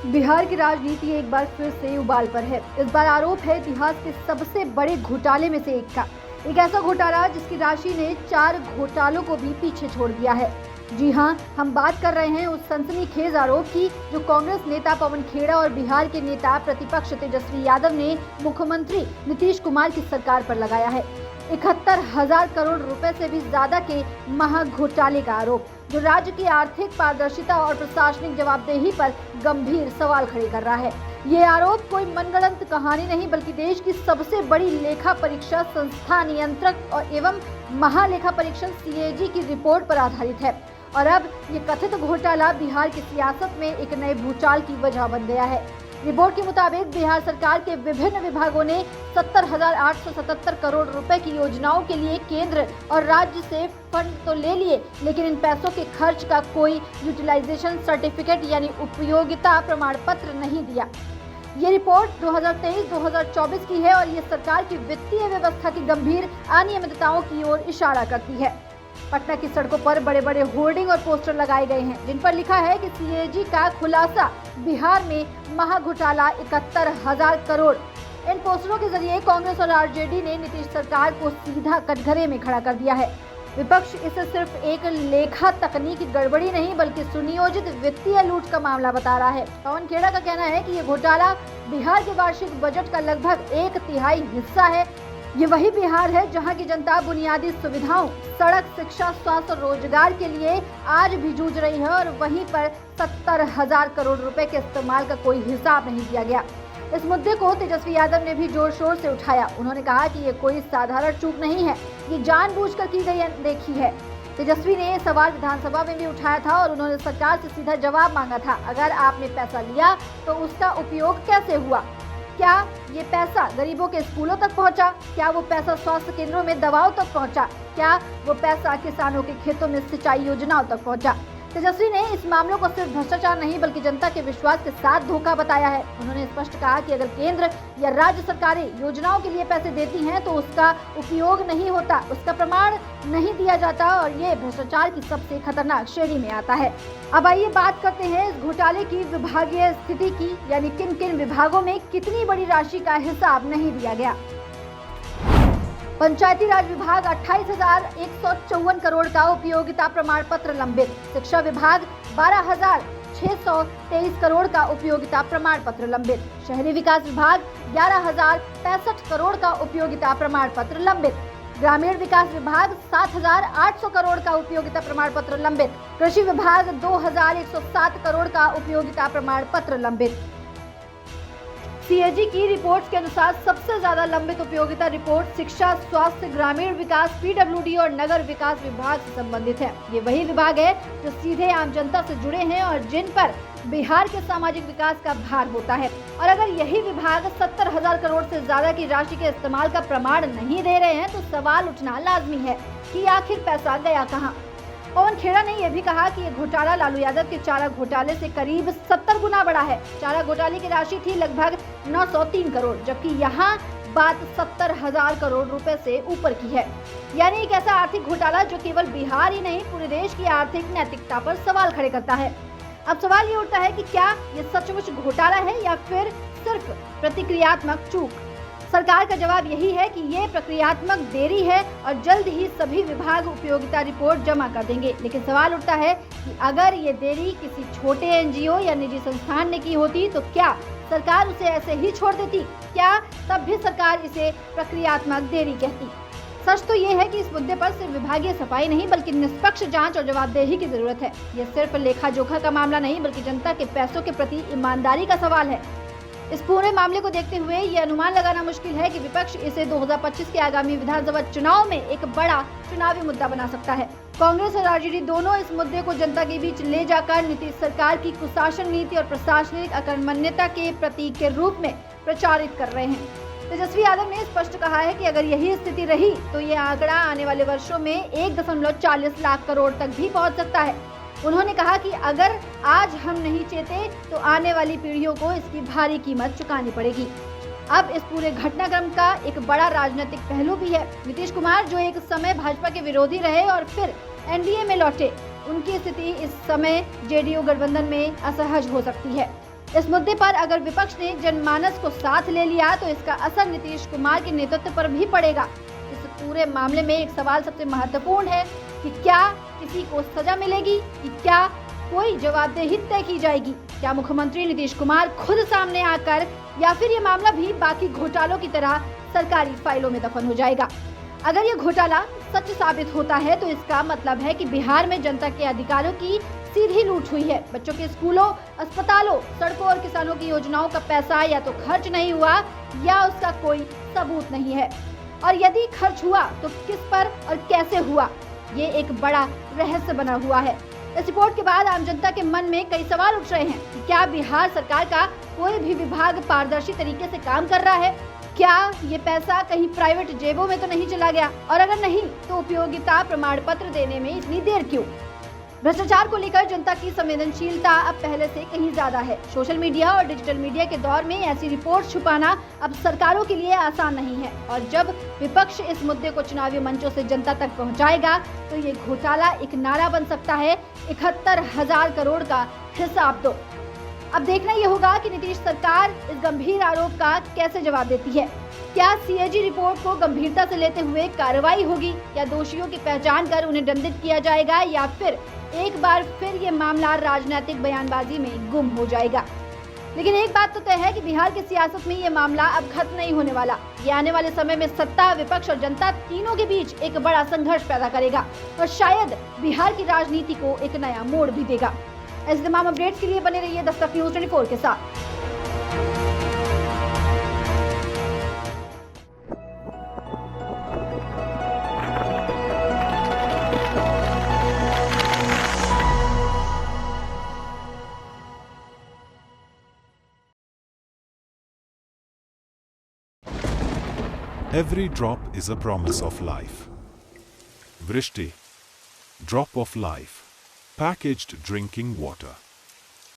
बिहार की राजनीति एक बार फिर से उबाल पर है। इस बार आरोप है इतिहास के सबसे बड़े घोटाले में से एक का। एक ऐसा घोटाला जिसकी राशि ने 4 घोटालों को भी पीछे छोड़ दिया है। जी हां, हम बात कर रहे हैं उस सनसनीखेज आरोप की जो कांग्रेस नेता पवन खेड़ा और बिहार के नेता प्रतिपक्ष तेजस्वी यादव ने मुख्यमंत्री नीतीश कुमार की सरकार पर लगाया है। 71,000 करोड़ रुपए से भी ज्यादा के महाघोटाले का आरोप जो राज्य की आर्थिक पारदर्शिता और प्रशासनिक जवाबदेही पर गंभीर सवाल खड़े कर रहा है। ये आरोप कोई मनगढ़ंत कहानी नहीं बल्कि देश की सबसे बड़ी लेखा परीक्षा संस्था नियंत्रक और एवं महालेखा परीक्षण CAG की रिपोर्ट पर आधारित है। और अब ये कथित घोटाला बिहार की सियासत में एक नए भूचाल की वजह बन गया है। रिपोर्ट के मुताबिक बिहार सरकार के विभिन्न विभागों ने 70,877 करोड़ रुपए की योजनाओं के लिए केंद्र और राज्य से फंड तो ले लिए, लेकिन इन पैसों के खर्च का कोई यूटिलाइजेशन सर्टिफिकेट यानी उपयोगिता प्रमाण पत्र नहीं दिया। ये रिपोर्ट 2023-2024 की है और ये सरकार की वित्तीय व्यवस्था की गंभीर अनियमितताओं की ओर इशारा करती है। पटना की सड़कों पर बड़े बड़े होर्डिंग और पोस्टर लगाए गए हैं जिन पर लिखा है कि CAG का खुलासा, बिहार में महाघोटाला 71,000 करोड़। इन पोस्टरों के जरिए कांग्रेस और RJD ने नीतीश सरकार को सीधा कटघरे में खड़ा कर दिया है। विपक्ष इसे सिर्फ एक लेखा तकनीकी गड़बड़ी नहीं बल्कि सुनियोजित वित्तीय लूट का मामला बता रहा है। पवन खेड़ा का कहना है कि ये घोटाला बिहार के वार्षिक बजट का लगभग 1/3 हिस्सा है। ये वही बिहार है जहां की जनता बुनियादी सुविधाओं, सड़क, शिक्षा, स्वास्थ्य और रोजगार के लिए आज भी जूझ रही है और वहीं पर 70,000 करोड़ रुपए के इस्तेमाल का कोई हिसाब नहीं दिया गया। इस मुद्दे को तेजस्वी यादव ने भी जोर शोर से उठाया। उन्होंने कहा कि ये कोई साधारण चूक नहीं है, ये जानबूझकर की गई देखी है। तेजस्वी ने ये सवाल विधानसभा में भी उठाया था और उन्होंने सरकार से सीधा जवाब मांगा था। अगर आपने पैसा लिया तो उसका उपयोग कैसे हुआ? क्या ये पैसा गरीबों के स्कूलों तक पहुंचा? क्या वो पैसा स्वास्थ्य केंद्रों में दवाओं तक पहुंचा? क्या वो पैसा किसानों के खेतों में सिंचाई योजनाओं तक पहुंचा? तेजस्वी ने इस मामलों को सिर्फ भ्रष्टाचार नहीं बल्कि जनता के विश्वास के साथ धोखा बताया है। उन्होंने स्पष्ट कहा कि अगर केंद्र या राज्य सरकारें योजनाओं के लिए पैसे देती हैं तो उसका उपयोग नहीं होता, उसका प्रमाण नहीं दिया जाता और ये भ्रष्टाचार की सबसे खतरनाक श्रेणी में आता है। अब आइए बात करते हैं इस घोटाले की विभागीय स्थिति की, यानी किन किन विभागों में कितनी बड़ी राशि का हिसाब नहीं दिया गया। पंचायती राज विभाग 28,154 करोड़ का उपयोगिता प्रमाण पत्र लंबित। शिक्षा विभाग 12,623 करोड़ का उपयोगिता प्रमाण पत्र लंबित। शहरी विकास विभाग 11,065 करोड़ का उपयोगिता प्रमाण पत्र लंबित। ग्रामीण विकास विभाग 7,800 करोड़ का उपयोगिता प्रमाण पत्र लंबित। कृषि विभाग 2,107 करोड़ का उपयोगिता प्रमाण पत्र लंबित। CAG की रिपोर्ट्स के अनुसार सबसे ज्यादा लंबित उपयोगिता रिपोर्ट शिक्षा, स्वास्थ्य, ग्रामीण विकास, PWD और नगर विकास विभाग से संबंधित है। ये वही विभाग है जो सीधे आम जनता से जुड़े हैं और जिन पर बिहार के सामाजिक विकास का भार होता है। और अगर यही विभाग 70,000 करोड़ से ज्यादा की राशि के इस्तेमाल का प्रमाण नहीं दे रहे हैं तो सवाल उठना लाजमी है कि आखिर पैसा गया कहाँ। पवन खेड़ा ने यह भी कहा कि ये घोटाला लालू यादव के चारा घोटाले से करीब 70 गुना बड़ा है। चारा घोटाले की राशि थी लगभग 903 करोड़, जबकि यहाँ बात 70,000 करोड़ रुपए से ऊपर की है। यानी एक ऐसा आर्थिक घोटाला जो केवल बिहार ही नहीं पूरे देश की आर्थिक नैतिकता पर सवाल खड़े करता है। अब सवाल ये उठता है कि क्या ये सचमुच घोटाला है या फिर सिर्फ प्रतिक्रियात्मक चूक। सरकार का जवाब यही है कि ये प्रक्रियात्मक देरी है और जल्द ही सभी विभाग उपयोगिता रिपोर्ट जमा कर देंगे। लेकिन सवाल उठता है कि अगर ये देरी किसी छोटे NGO या निजी संस्थान ने की होती तो क्या सरकार उसे ऐसे ही छोड़ देती? क्या तब भी सरकार इसे प्रक्रियात्मक देरी कहती? सच तो ये है कि इस मुद्दे पर सिर्फ विभागीय सफाई नहीं बल्कि निष्पक्ष जांच और जवाबदेही की जरूरत है। ये सिर्फ लेखा जोखा का मामला नहीं बल्कि जनता के पैसों के प्रति ईमानदारी का सवाल है। इस पूरे मामले को देखते हुए ये अनुमान लगाना मुश्किल है कि विपक्ष इसे 2025 के आगामी विधानसभा चुनाव में एक बड़ा चुनावी मुद्दा बना सकता है। कांग्रेस और RJD दोनों इस मुद्दे को जनता के बीच ले जाकर नीतीश सरकार की कुशासन नीति और प्रशासनिक अकर्मण्यता के प्रतीक के रूप में प्रचारित कर रहे हैं। तेजस्वी यादव ने स्पष्ट कहा है कि अगर यही स्थिति रही तो ये आंकड़ा आने वाले वर्षों में 1.40 लाख करोड़ तक भी पहुंच सकता है। उन्होंने कहा कि अगर आज हम नहीं चेते तो आने वाली पीढ़ियों को इसकी भारी कीमत चुकानी पड़ेगी। अब इस पूरे घटनाक्रम का एक बड़ा राजनीतिक पहलू भी है। नीतीश कुमार जो एक समय भाजपा के विरोधी रहे और फिर NDA में लौटे, उनकी स्थिति इस समय JDU गठबंधन में असहज हो सकती है। इस मुद्दे पर अगर विपक्ष ने जनमानस को साथ ले लिया तो इसका असर नीतीश कुमार के नेतृत्व पर भी पड़ेगा। इस पूरे मामले में एक सवाल सबसे महत्वपूर्ण है कि क्या किसी को सजा मिलेगी, कि क्या कोई जवाबदेही तय की जाएगी, क्या मुख्यमंत्री नीतीश कुमार खुद सामने आकर, या फिर ये मामला भी बाकी घोटालों की तरह सरकारी फाइलों में दफन हो जाएगा। अगर ये घोटाला सच साबित होता है तो इसका मतलब है कि बिहार में जनता के अधिकारों की सीधी लूट हुई है। बच्चों के स्कूलों, अस्पतालों, सड़कों और किसानों की योजनाओं का पैसा या तो खर्च नहीं हुआ या उसका कोई सबूत नहीं है, और यदि खर्च हुआ तो किस पर और कैसे हुआ, ये एक बड़ा रहस्य बना हुआ है। इस रिपोर्ट के बाद आम जनता के मन में कई सवाल उठ रहे हैं कि क्या बिहार सरकार का कोई भी विभाग पारदर्शी तरीके से काम कर रहा है? क्या ये पैसा कहीं प्राइवेट जेबों में तो नहीं चला गया? और अगर नहीं तो उपयोगिता प्रमाण पत्र देने में इतनी देर क्यों? भ्रष्टाचार को लेकर जनता की संवेदनशीलता अब पहले से कहीं ज्यादा है। सोशल मीडिया और डिजिटल मीडिया के दौर में ऐसी रिपोर्ट छुपाना अब सरकारों के लिए आसान नहीं है, और जब विपक्ष इस मुद्दे को चुनावी मंचों से जनता तक पहुंचाएगा तो ये घोटाला एक नारा बन सकता है, 71,000 करोड़ का हिसाब दो। अब देखना ये होगा कि नीतीश सरकार इस गंभीर आरोप का कैसे जवाब देती है। क्या सीएजी रिपोर्ट को गंभीरता से लेते हुए कार्रवाई होगी, या दोषियों की पहचान कर उन्हें दंडित किया जाएगा, या फिर एक बार फिर ये मामला राजनीतिक बयानबाजी में गुम हो जाएगा? लेकिन एक बात तो तय है कि बिहार की सियासत में ये मामला अब खत्म नहीं होने वाला। ये आने वाले समय में सत्ता, विपक्ष और जनता तीनों के बीच एक बड़ा संघर्ष पैदा करेगा और शायद बिहार की राजनीति को एक नया मोड़ भी देगा। ऐसे तमाम अपडेट्स के लिए बने रहिए दस्तक न्यूज 24 के साथ। Every drop is a promise of life. Vrishti, drop of life, packaged drinking water.